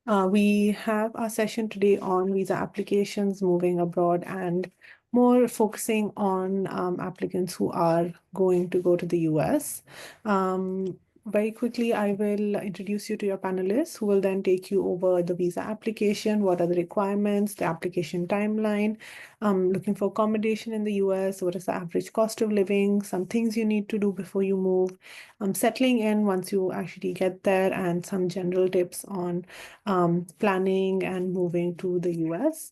We have our session today on visa applications moving abroad and more focusing on applicants who are going to go to the US. Very quickly, I will introduce you to your panelists who will then take you over the visa application, what are the requirements, the application timeline, looking for accommodation in the US, what is the average cost of living, some things you need to do before you move, settling in once you actually get there, and some general tips on planning and moving to the US.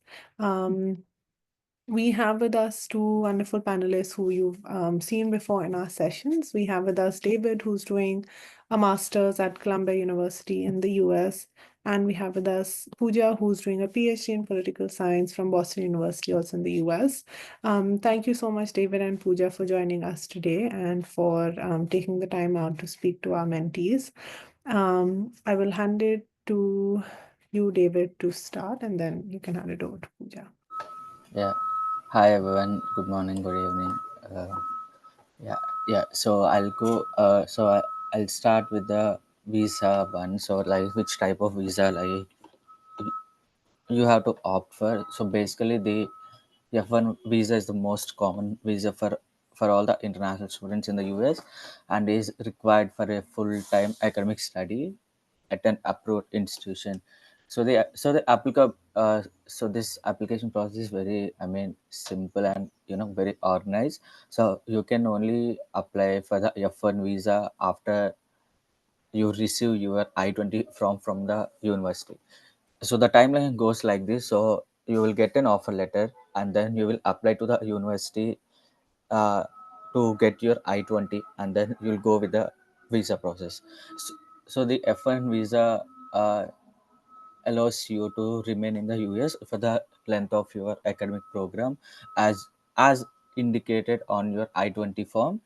We have with us two wonderful panelists who you've seen before in our sessions. We have with us David, who's doing a master's at Columbia University in the US. And we have with us Pooja, who's doing a PhD in political science from Boston University, also in the US. Thank you so much, David and Pooja, for joining us today and for taking the time out to speak to our mentees. I will hand it to you, David, to start, and then you can hand it over to Pooja. Yeah. Hi everyone. Good morning. Good evening. Uh, yeah. Yeah. So I'll go. I'll start with the visa one. So like, which type of visa like you have to opt for. So basically, the F1 visa is the most common visa for all the international students in the US, and is required for a full-time academic study at an approved institution. So this application process is very, I mean, simple and very organized. So you can only apply for the F1 visa after you receive your I-20 from the university. So the timeline goes like this. So you will get an offer letter, and then you will apply to the university uh, to get your I-20, and then you'll go with the visa process. So the F1 visa allows you to remain in the US for the length of your academic program, as indicated on your I-20 form.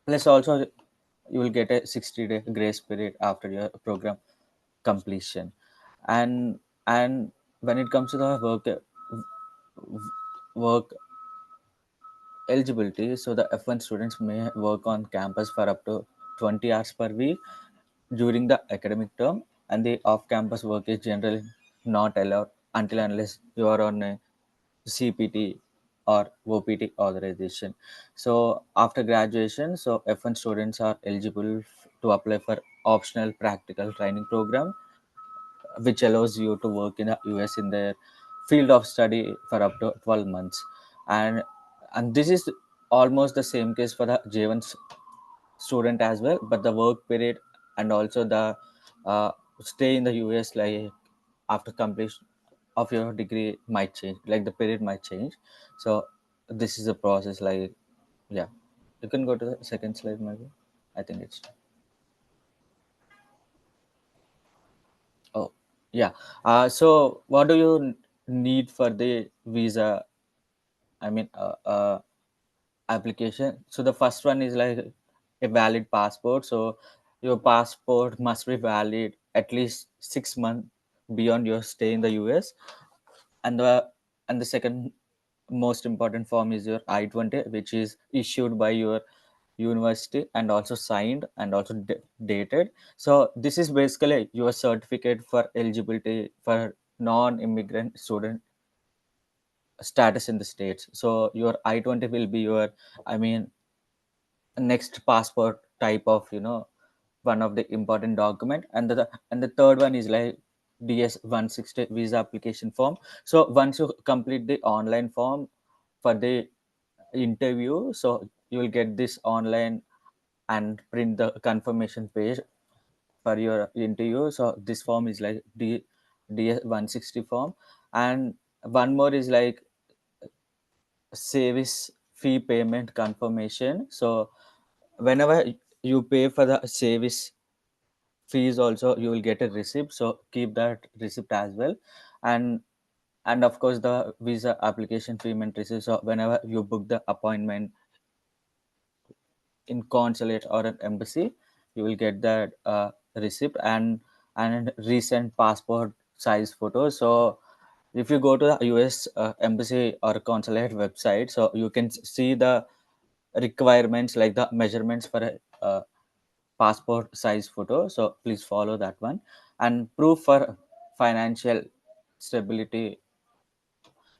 Plus also you will get a 60-day grace period after your program completion. And and when it comes to the work eligibility, so the F1 students may work on campus for up to 20 hours per week during the academic term, and the off-campus work is generally not allowed until unless you are on a CPT or OPT authorization. So after graduation, so F1 students are eligible to apply for optional practical training program, which allows you to work in the US in their field of study for up to 12 months. And and this is almost the same case for the J1 student as well, but the work period and also the uh, stay in the US, like after completion of your degree, might change, like the period might change. So this is a process, like, yeah. You can go to the second slide maybe. I think it's, oh, yeah. So what do you need for the visa, I mean, application? So the first one is like a valid passport. So your passport must be valid at least 6 months beyond your stay in the US. And the and the second most important form is your I-20, which is issued by your university and also signed and also dated. So this is basically your certificate for eligibility for non-immigrant student status in the states. So your I-20 will be your, I mean, next passport type of, one of the important document. And the third one is like DS 160 visa application form. So once you complete the online form for the interview, so you will get this online and print the confirmation page for your interview. So this form is like DS 160 form. And one more is like service fee payment confirmation. So whenever you pay for the service fees also, you will get a receipt, so keep that receipt as well. And and of course the visa application payment receipt. So whenever you book the appointment in consulate or an embassy, you will get that receipt, and recent passport size photos. So if you go to the US embassy or consulate website, so you can see the requirements, like the measurements for a passport size photo. So please follow that one. And proof for financial stability.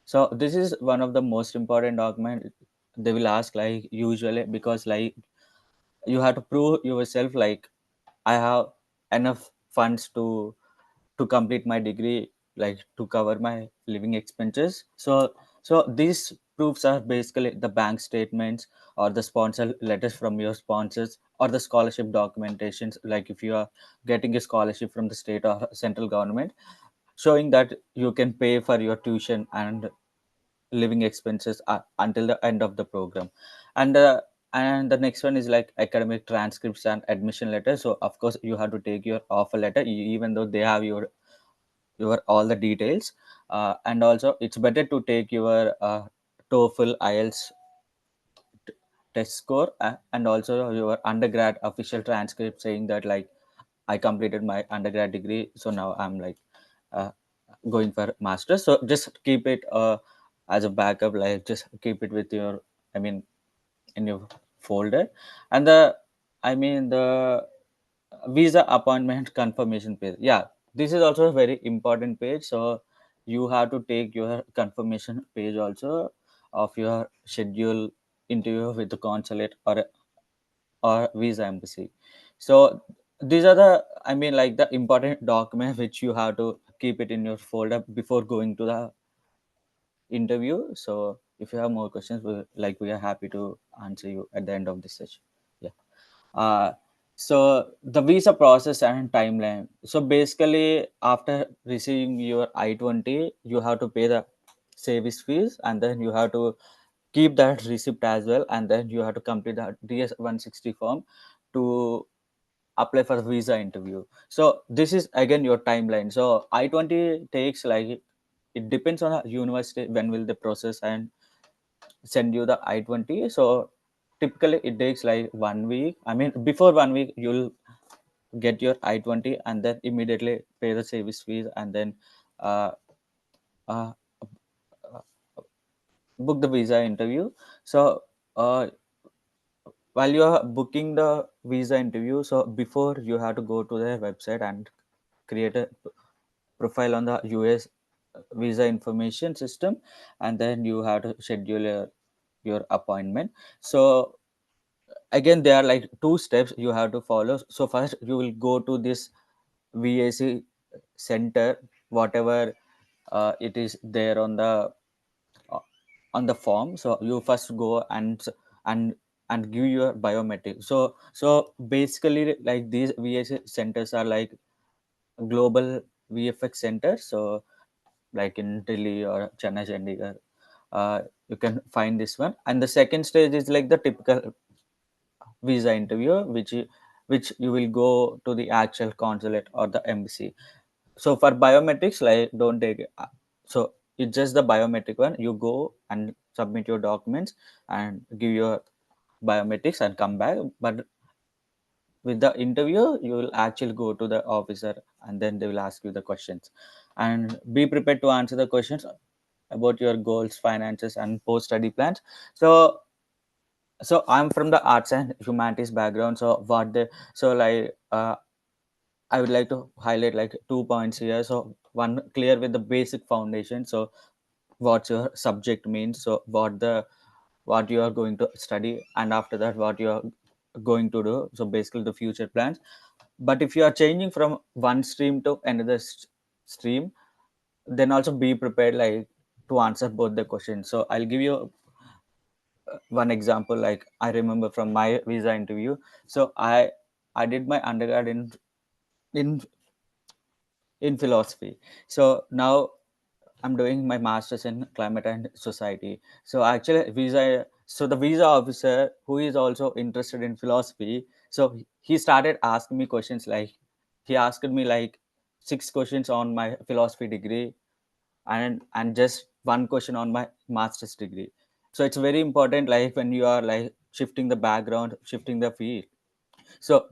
So this is one of the most important document they will ask, like usually, because like you have to prove yourself, like I have enough funds to complete my degree, like to cover my living expenses. So these proofs are basically the bank statements or the sponsor letters from your sponsors or the scholarship documentations, like if you are getting a scholarship from the state or central government, showing that you can pay for your tuition and living expenses until the end of the program. And uh, and the next one is like academic transcripts and admission letters. So of course you have to take your offer letter, even though they have your all the details. And also it's better to take your TOEFL, IELTS test score, and also your undergrad official transcript saying that like I completed my undergrad degree, so now I'm like uh, going for masters. So just keep it as a backup, like just keep it with your, I mean, in your folder. And the visa appointment confirmation page, yeah, this is also a very important page. So you have to take your confirmation page also of your schedule interview with the consulate or visa embassy. So these are the, I mean, like the important documents which you have to keep it in your folder before going to the interview. So if you have more questions, we are happy to answer you at the end of this session. Yeah. uh, so the visa process and timeline. So basically after receiving your I-20, you have to pay the service fees, and then you have to keep that receipt as well, and then you have to complete the DS-160 form to apply for the visa interview. So this is again your timeline. So I-20 takes like, it depends on a university when will they process and send you the I-20. So typically it takes like 1 week. I mean, before 1 week you'll get your I-20 and then immediately pay the service fees, and then uh, uh, book the visa interview. So uh, while you are booking the visa interview, so before you have to go to their website and create a profile on the US visa information system, and then you have to schedule your appointment. So again there are like two steps you have to follow. So first you will go to this VAC center, whatever it is there uh, on the form. So you first go and and give your biometric. So basically like these VAC centers are like global VFX centers. So like in Delhi or Chennai, Chandigarh, you can find this one. And the second stage is like the typical visa interview, which you will go to the actual consulate or the embassy. So for biometrics, like don't take it. So it's just the biometric one. You go and submit your documents and give your biometrics and come back. But with the interview, you will actually go to the officer, and then they will ask you the questions, and be prepared to answer the questions about your goals, finances, and post study plans. So I'm from the arts and humanities background. So what they, so like I would like to highlight like 2 points here. So one, clear with the basic foundation. So what your subject means. So what you are going to study, and after that what you are going to do. So basically the future plans. But if you are changing from one stream to another stream, then also be prepared like to answer both the questions. So I'll give you one example. Like I remember from my visa interview. So I did my undergrad in in philosophy. So now I'm doing my master's in climate and society. So actually visa, so the visa officer who is also interested in philosophy, so he started asking me questions. Like he asked me like 6 questions on my philosophy degree, and just one question on my master's degree. So it's very important, like when you are like shifting the background, shifting the field. So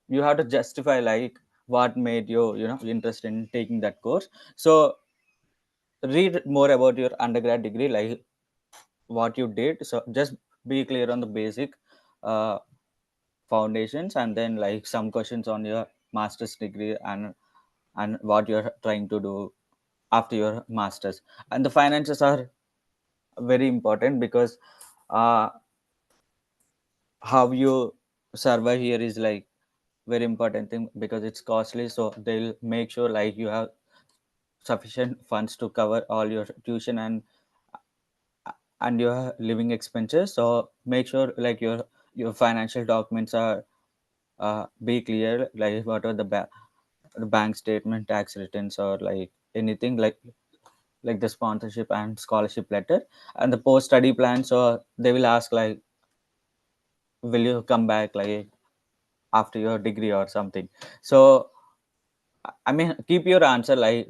you have to justify like what made you, interested in taking that course. So read more about your undergrad degree, like what you did. So just be clear on the basic uh, foundations, and then like some questions on your master's degree, and and what you're trying to do after your masters. And the finances are very important because uh, how you survive here is like very important thing, because it's costly, so they'll make sure like you have sufficient funds to cover all your tuition and your living expenses. So make sure like your financial documents are be clear, like what are the bank statement, tax returns, or like anything like the sponsorship and scholarship letter, and the post study plan. So they will ask like, will you come back like after your degree or something. So I mean, keep your answer like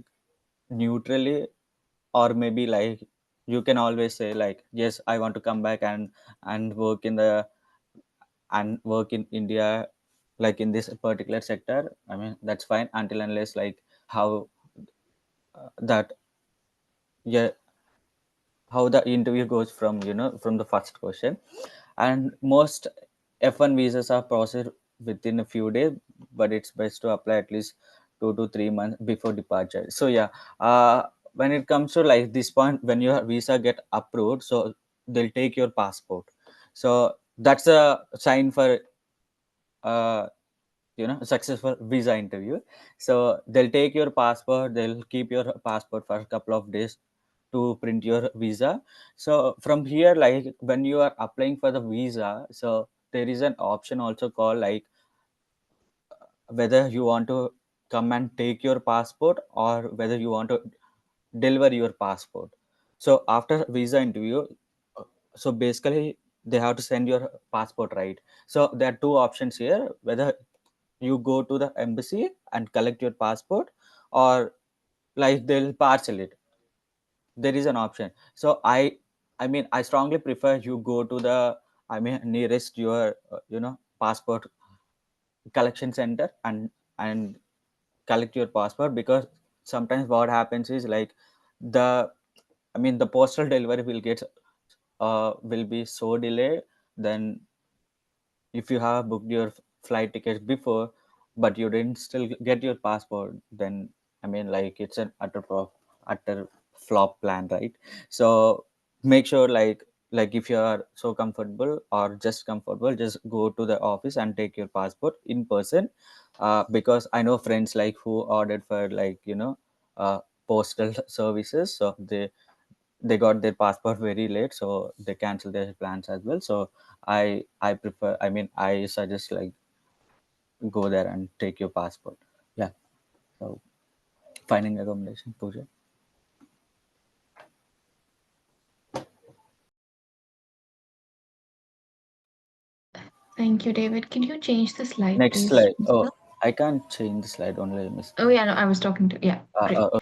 neutrally, or maybe like you can always say like, yes, I want to come back and work in the and work in India, like in this particular sector. I mean, that's fine until unless like how that, yeah, how the interview goes from, from the first question. And most F1 visas are processed within a few days, but it's best to apply at least 2 to 3 months before departure. So yeah, when it comes to like this point, when your visa get approved, so they'll take your passport. So that's a sign for uh, successful visa interview. So they'll take your passport, they'll keep your passport for a couple of days to print your visa. So from here, like when you are applying for the visa, so there is an option also called like whether you want to come and take your passport or whether you want to deliver your passport. So after visa interview, uh, so basically they have to send your passport, right? So there are two options here: whether you go to the embassy and collect your passport, or like they'll parcel it. There is an option. So I mean, I strongly prefer you go to the, I mean, nearest your passport collection center and collect your passport, because sometimes what happens is like the, I mean, the postal delivery will get will be so delayed. Then if you have booked your flight tickets before but you didn't still get your passport, then I mean, like it's an utter flop plan, right? So make sure like if you are so comfortable or just comfortable, just go to the office and take your passport in person. Because I know friends like who ordered for like uh, postal services, so they got their passport very late, so they cancel their plans as well. So I prefer, I mean, I suggest like go there and take your passport. Yeah. So finding accommodation, Pooja. Thank you, David. Can you change the slide, Next please, slide. Oh, Mr.? I can't change the slide, only miss. Oh, yeah, no, I was talking to, yeah, uh, great. uh, uh,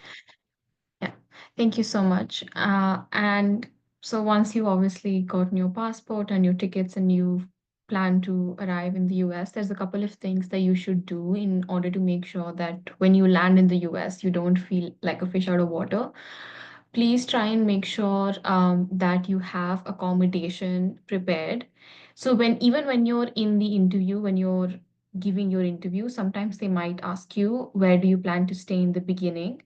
Yeah, thank you so much. And so once you obviously got your passport and your tickets and you plan to arrive in the US, there's a couple of things that you should do in order to make sure that when you land in the US, you don't feel like a fish out of water. Please try and make sure that you have accommodation prepared. So when you're in the interview, when you're giving your interview, sometimes they might ask you, where do you plan to stay in the beginning?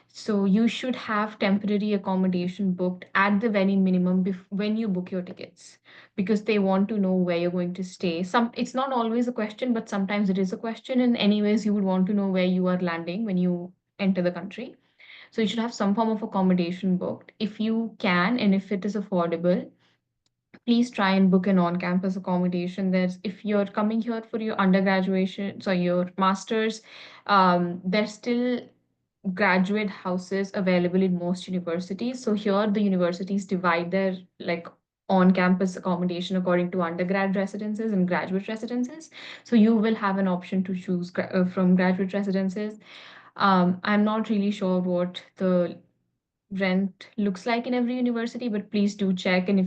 So you should have temporary accommodation booked at the very minimum when you book your tickets, because they want to know where you're going to stay. It's not always a question, but sometimes it is a question. And anyways, you would want to know where you are landing when you enter the country. So you should have some form of accommodation booked if you can, and if it is affordable, please try and book an on-campus accommodation. There's If you're coming here for your undergraduation, so your masters, there's still graduate houses available in most universities. So here the universities divide their like on-campus accommodation according to undergrad residences and graduate residences. So you will have an option to choose from graduate residences. I'm not really sure what the rent looks like in every university, but please do check. And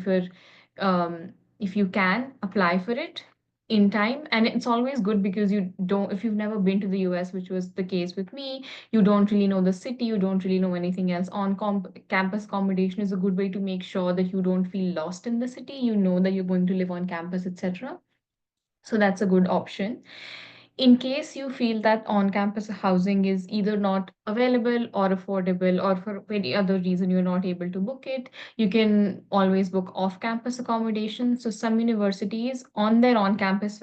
if you can apply for it in time. And it's always good because if you've never been to the US, which was the case with me, you don't really know the city, you don't really know anything else. Campus accommodation is a good way to make sure that you don't feel lost in the city. You know that you're going to live on campus, etc. So that's a good option. In case you feel that on-campus housing is either not available or affordable, or for any other reason you're not able to book it, you can always book off-campus accommodation. So some universities on their on-campus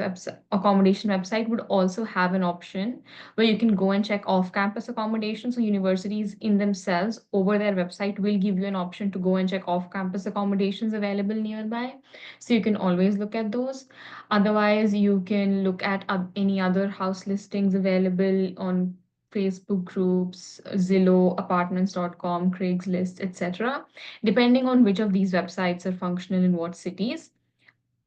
accommodation website would also have an option where you can go and check off-campus accommodation. So universities in themselves over their website will give you an option to go and check off-campus accommodations available nearby. So you can always look at those. Otherwise, you can look at any other house listings available on Facebook groups, Zillow, apartments.com, Craigslist, etc. Depending on which of these websites are functional in what cities.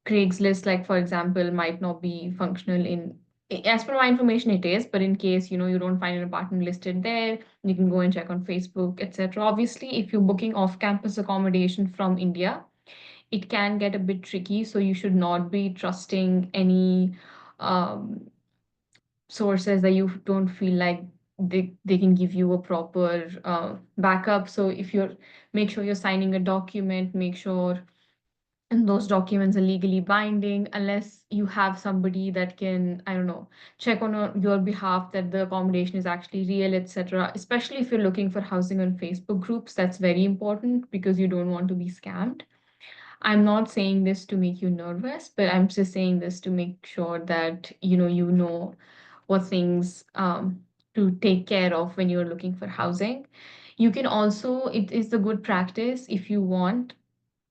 Craigslist, like for example, might not be functional in, as per my information, it is, but in case you don't find an apartment listed there, you can go and check on Facebook, etc. Obviously, if you're booking off-campus accommodation from India, it can get a bit tricky. So you should not be trusting any um, sources that you don't feel like they can give you a proper backup. So if you're, make sure you're signing a document, make sure and those documents are legally binding, unless you have somebody that can, I don't know, check on your behalf that the accommodation is actually real, etc. Especially if you're looking for housing on Facebook groups, that's very important because you don't want to be scammed. I'm not saying this to make you nervous, but I'm just saying this to make sure that you know what things to take care of when you're looking for housing. You can also, it is a good practice if you want,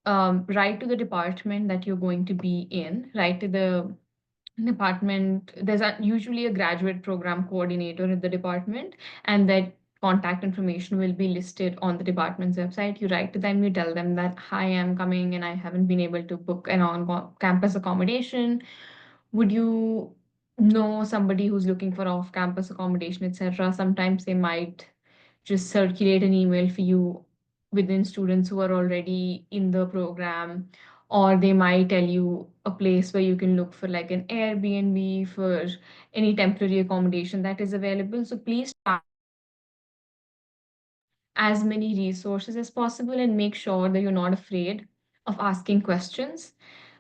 write to the department that you're going to be in, write to the department. There's usually a graduate program coordinator at the department, and that contact information will be listed on the department's website. You write to them, you tell them that, hi, I'm coming and I haven't been able to book an on-campus accommodation. Would you know somebody who's looking for off-campus accommodation, etc.? Sometimes they might just circulate an email for you within students who are already in the program, or they might tell you a place where you can look for like an Airbnb for any temporary accommodation that is available. So please try as many resources as possible and make sure that you're not afraid of asking questions.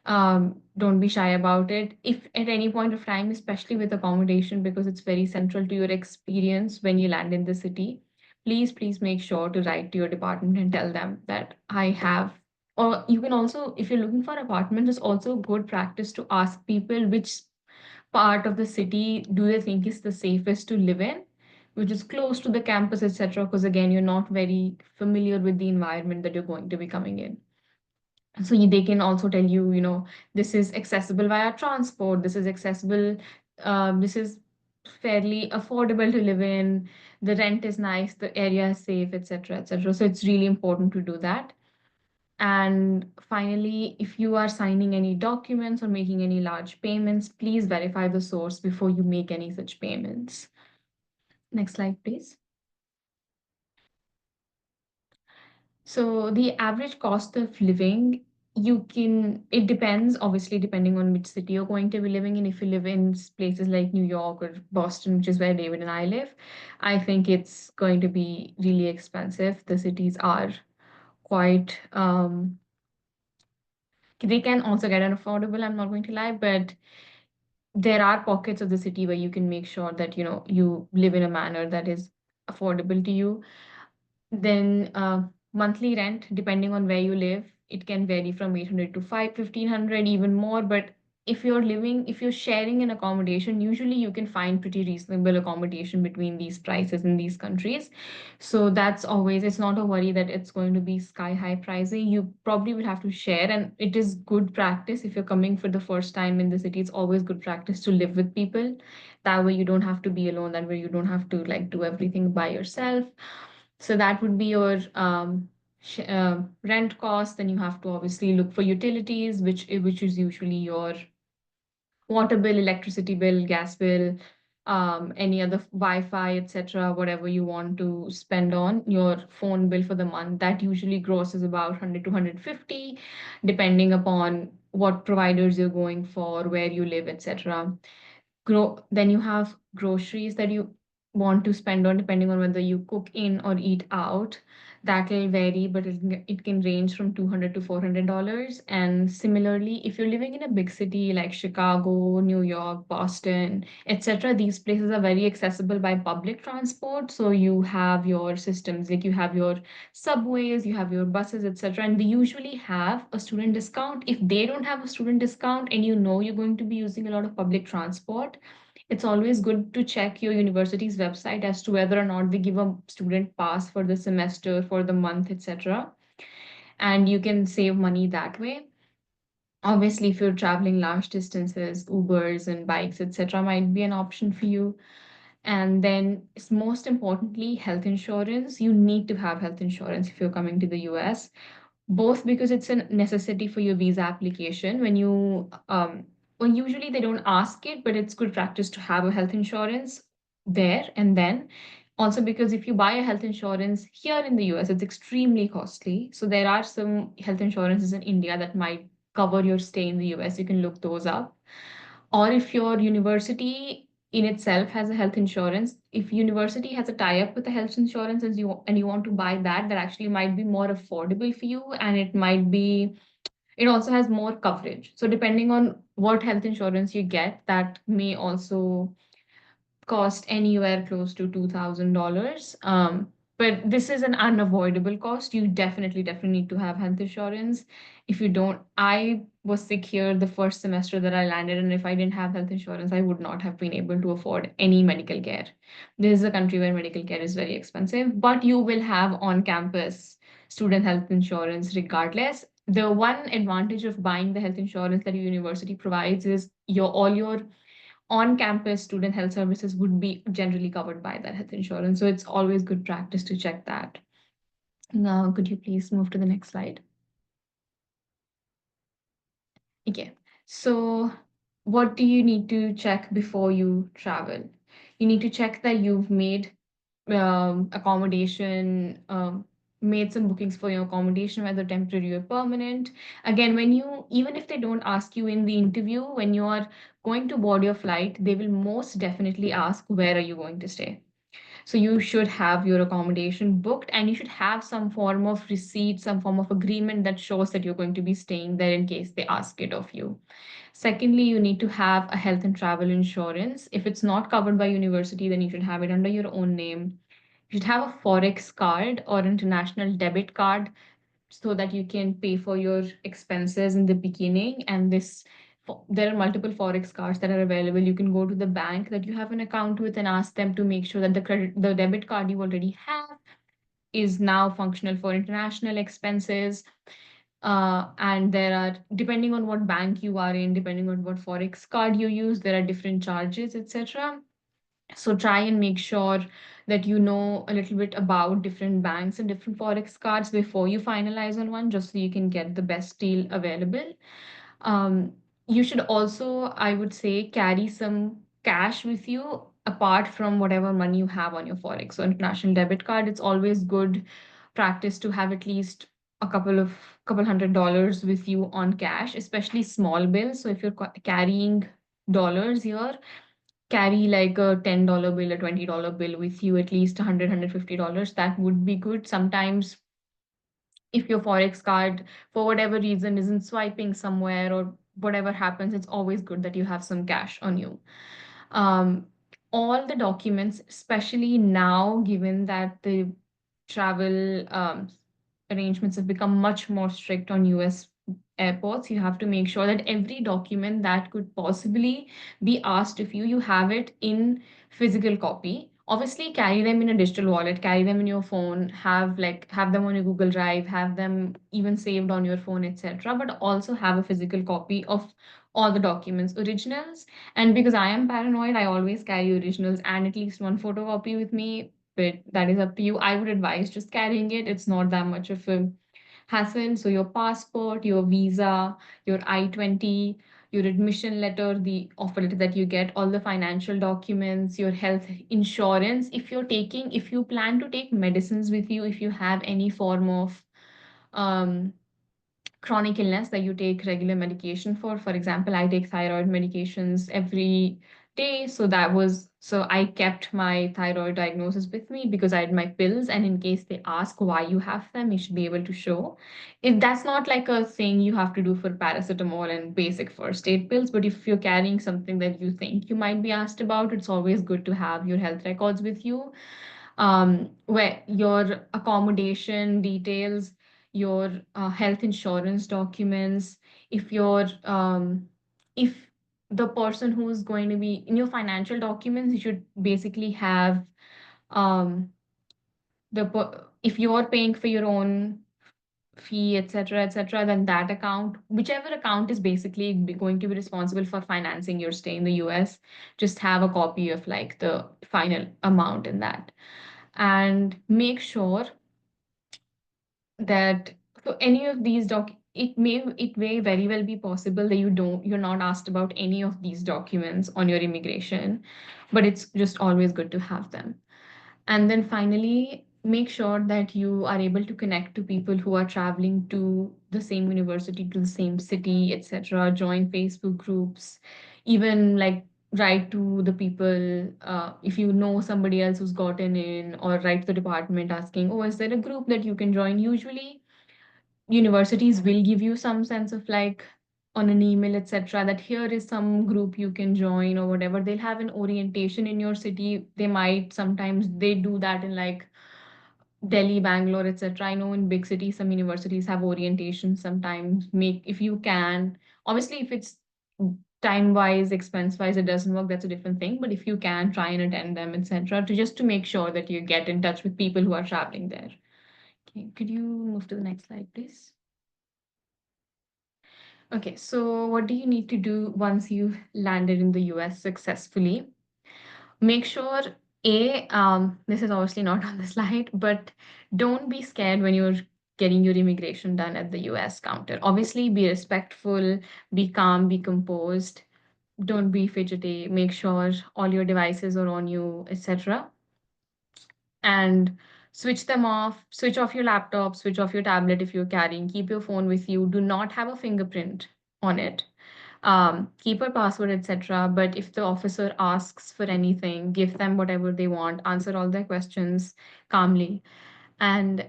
Don't be shy about it. If at any point of time, especially with accommodation, because it's very central to your experience when you land in the city, please make sure to write to your department and tell them that I have. Or you can also, if you're looking for apartments, it's also good practice to ask people which part of the city do they think is the safest to live in, which is close to the campus, etc. Because again, you're not very familiar with the environment that you're going to be coming in. So they can also tell you, this is accessible via transport, this is accessible, this is fairly affordable to live in, the rent is nice, the area is safe, etc., etc. So it's really important to do that. And finally, if you are signing any documents or making any large payments, please verify the source before you make any such payments. Next slide, please. So the average cost of living, it depends, obviously, depending on which city you're going to be living in. If you live in places like New York or Boston, which is where David and I live, I think it's going to be really expensive. The cities are quite, they can also get unaffordable, I'm not going to lie, but there are pockets of the city where you can make sure that you live in a manner that is affordable to you. Then monthly rent, depending on where you live, it can vary from 800 to 1500, even more. But if you're sharing an accommodation, usually you can find pretty reasonable accommodation between these prices in these countries. So that's always, it's not a worry that it's going to be sky high pricing. You probably will have to share, and it is good practice if you're coming for the first time in the city. It's always good practice to live with people. That way you don't have to be alone. That way you don't have to like do everything by yourself. So that would be your rent cost. Then you have to obviously look for utilities, which is usually your water bill, electricity bill, gas bill, any other Wi-Fi, etc., whatever you want to spend on your phone bill for the month. That usually grosses about 100 to 150, depending upon what providers you're going for, where you live, etc. Then you have groceries that you want to spend on, depending on whether you cook in or eat out. That will vary, but it can range from $200 to $400. And similarly, if you're living in a big city like Chicago, New York, Boston, etc., these places are very accessible by public transport. So you have your systems, like you have your subways, you have your buses, etc., and they usually have a student discount. If they don't have a student discount and you know you're going to be using a lot of public transport, it's always good to check your university's website as to whether or not they give a student pass for the semester, for the month, etc. And you can save money that way. Obviously, if you're traveling large distances, Ubers and bikes, etc., might be an option for you. And then, most importantly, health insurance. You need to have health insurance if you're coming to the US, both because it's a necessity for your visa application. Well, usually they don't ask it, but it's good practice to have a health insurance there. And then also because if you buy a health insurance here in the US, it's extremely costly. So there are some health insurances in India that might cover your stay in the US. You can look those up. Or if your university in itself has a health insurance, if university has a tie-up with a health insurance and you want to buy that, that actually might be more affordable for you, and it also has more coverage. So depending on what health insurance you get, that may also cost anywhere close to $2,000. But this is an unavoidable cost. You definitely need to have health insurance. If you don't, I was sick here the first semester that I landed, and if I didn't have health insurance, I would not have been able to afford any medical care. This is a country where medical care is very expensive, but you will have on campus student health insurance regardless. The one advantage of buying the health insurance that your university provides is all your on-campus student health services would be generally covered by that health insurance. So it's always good practice to check that. Now, could you please move to the next slide? Okay. So what do you need to check before you travel? You need to check that you've made accommodation, made some bookings for your accommodation, whether temporary or permanent. Again, even if they don't ask you in the interview, when you are going to board your flight, they will most definitely ask, where are you going to stay? So you should have your accommodation booked, and you should have some form of receipt, some form of agreement that shows that you're going to be staying there in case they ask it of you. Secondly, you need to have a health and travel insurance. If it's not covered by university, then you should have it under your own name. You should have a Forex card or international debit card so that you can pay for your expenses in the beginning. And there are multiple Forex cards that are available. You can go to the bank that you have an account with and ask them to make sure that the debit card you already have is now functional for international expenses. And there are, depending on what bank you are in, depending on what Forex card you use, there are different charges, etc. So try and make sure that you know a little bit about different banks and different Forex cards before you finalize on one, just so you can get the best deal available. Um, you should also, I would say, carry some cash with you apart from whatever money you have on your Forex. So international debit card, it's always good practice to have at least a couple $100 with you on cash, especially small bills. So if you're carrying dollars here, carry like a $10 bill, a $20 bill with you, at least $150. That would be good. Sometimes if your Forex card, for whatever reason, isn't swiping somewhere or whatever happens, it's always good that you have some cash on you. Um, all the documents, especially now, given that the travel arrangements have become much more strict on US airports, you have to make sure that every document that could possibly be asked of you, you have it in physical copy. Obviously, carry them in a digital wallet, carry them in your phone, have them on your Google Drive, have them even saved on your phone, etc. But also have a physical copy of all the documents, originals. And because I am paranoid, I always carry originals and at least one photocopy with me. But that is up to you. I would advise just carrying it. It's not that much of a hassle. So your passport, your visa, your I-20, your admission letter, the offer letter that you get, all the financial documents, your health insurance. If you plan to take medicines with you, if you have any form of um, chronic illness that you take regular medication for example, I take thyroid medications every day. So I kept my thyroid diagnosis with me because I had my pills. And in case they ask why you have them, you should be able to show. If that's not like a thing you have to do for paracetamol and basic first aid pills, but if you're carrying something that you think you might be asked about, it's always good to have your health records with you, where your accommodation details, your health insurance documents, if you're if the person who's going to be in your financial documents, you should basically have um, if you're paying for your own fee, etc., etc., then that account, whichever account is basically going to be responsible for financing your stay in the US, just have a copy of like the final amount in that, and make sure that for any of these it may very well be possible that you're not asked about any of these documents on your immigration, but it's just always good to have them. And then finally, make sure that you are able to connect to people who are traveling to the same university, to the same city, etc. Join Facebook groups, even like write to the people, if you know somebody else who's gotten in, or write to the department asking, oh, is there a group that you can join? Usually universities will give you some sense of like on an email, etc., that here is some group you can join or whatever. They'll have an orientation in your city. They might sometimes they do that in like Delhi, Bangalore, etc. I know in big cities some universities have orientation sometimes. Make if you can, obviously if it's time wise, expense wise, it doesn't work, that's a different thing, but if you can, try and attend them, etc., to just to make sure that you get in touch with people who are traveling there. Okay, could you move to the next slide, please? Okay, so what do you need to do once you've landed in the US successfully? Make sure, this is obviously not on the slide, but don't be scared when you're getting your immigration done at the US counter. Obviously, be respectful, be calm, be composed, don't be fidgety, make sure all your devices are on you, etc. And switch off your laptop, switch off your tablet if you're carrying, keep your phone with you, do not have a fingerprint on it, keep a password, etc. But if the officer asks for anything, give them whatever they want, answer all their questions calmly. And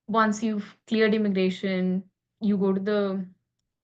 once you've cleared immigration, you go to the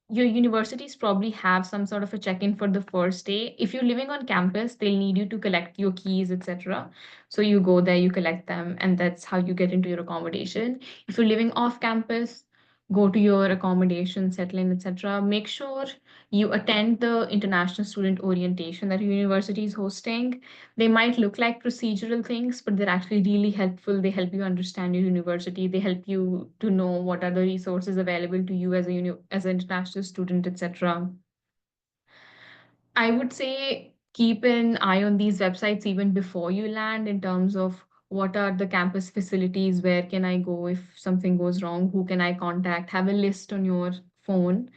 your universities probably have some sort of a check-in for the first day. If you're living on campus, they'll need you to collect your keys, etc. So you go there, you collect them, and that's how you get into your accommodation. If you're living off campus, go to your accommodation, settle in, etc. Make sure you attend the international student orientation that your university is hosting. They might look like procedural things, but they're actually really helpful. They help you understand your university. They help you to know what are the resources available to you as as an international student, etc. I would say keep an eye on these websites even before you land in terms of what are the campus facilities, where can I go if something goes wrong, who can I contact, have a list on your phone.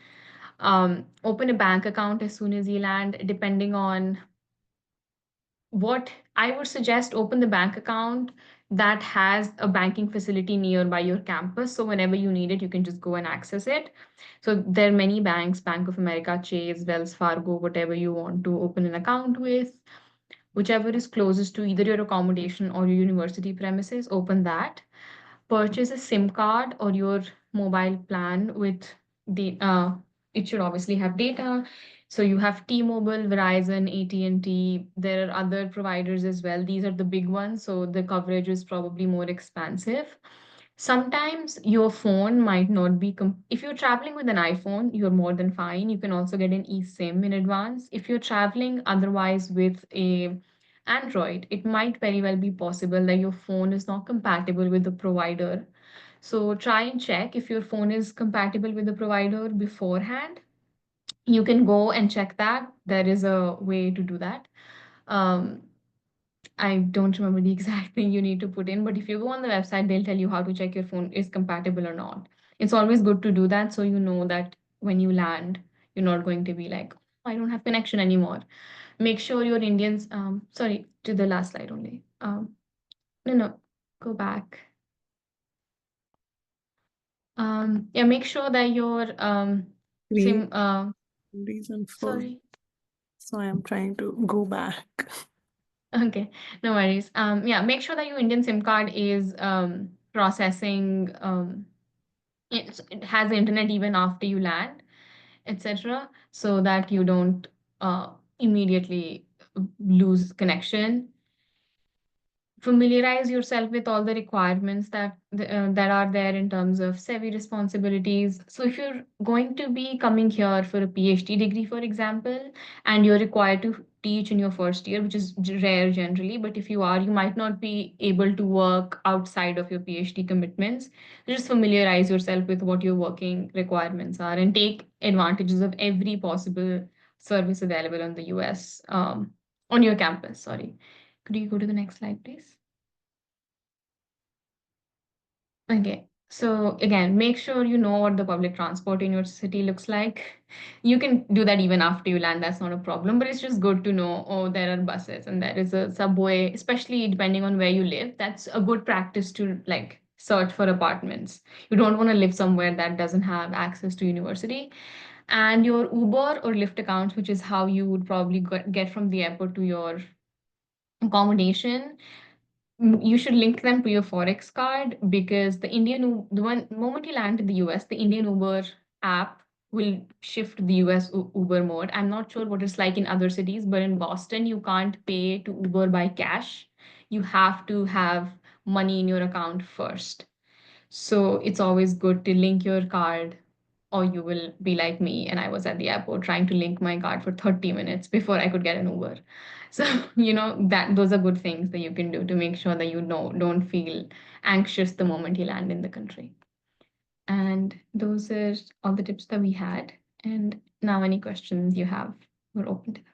Open a bank account as soon as you land, depending on what I would suggest, open the bank account that has a banking facility nearby your campus. So whenever you need it, you can just go and access it. So there are many banks, Bank of America, Chase, Wells Fargo, whatever you want to open an account with, whichever is closest to either your accommodation or your university premises, open that. Purchase a SIM card or your mobile plan with the it should obviously have data. So you have T-Mobile, Verizon, AT&T. There are other providers as well. These are the big ones, so the coverage is probably more expansive. Sometimes your phone might not be if you're traveling with an iPhone, you're more than fine. You can also get an eSIM in advance. If you're traveling otherwise with a Android, it might very well be possible that your phone is not compatible with the provider. So try and check if your phone is compatible with the provider beforehand. You can go and check that. There is a way to do that. Um, I don't remember the exact thing you need to put in, but if you go on the website, they'll tell you how to check your phone is compatible or not. It's always good to do that so you know that when you land, you're not going to be like, "Oh, I don't have connection anymore." Make sure your Indians, sorry, to the last slide only. No, no, go back. Yeah, make sure that your Green sim, reason for sorry. So I am trying to go back. Okay, no worries. Yeah, make sure that your Indian SIM card is processing. It has the internet even after you land, etc., so that you don't immediately lose connection. Familiarize yourself with all the requirements that are there in terms of SEBI responsibilities. So if you're going to be coming here for a PhD degree, for example, and you're required to teach in your first year, which is rare generally, but if you are, you might not be able to work outside of your PhD commitments. Just familiarize yourself with what your working requirements are and take advantages of every possible service available on the US, on your campus. Sorry. Could you go to the next slide, please? Okay. So again, make sure you know what the public transport in your city looks like. You can do that even after you land, that's not a problem, but it's just good to know, oh, there are buses and there is a subway, especially depending on where you live. That's a good practice to like search for apartments. You don't want to live somewhere that doesn't have access to university. And your Uber or Lyft accounts, which is how you would probably get from the airport to your accommodation, you should link them to your Forex card, because the one moment you land in the US, the Indian Uber app will shift the US Uber mode. I'm not sure what it's like in other cities, but in Boston, you can't pay to Uber by cash. You have to have money in your account first. So it's always good to link your card, or you will be like me. And I was at the airport trying to link my card for 30 minutes before I could get an Uber. So, that those are good things that you can do to make sure that don't feel anxious the moment you land in the country. And those are all the tips that we had. And now any questions you have, we're open to that.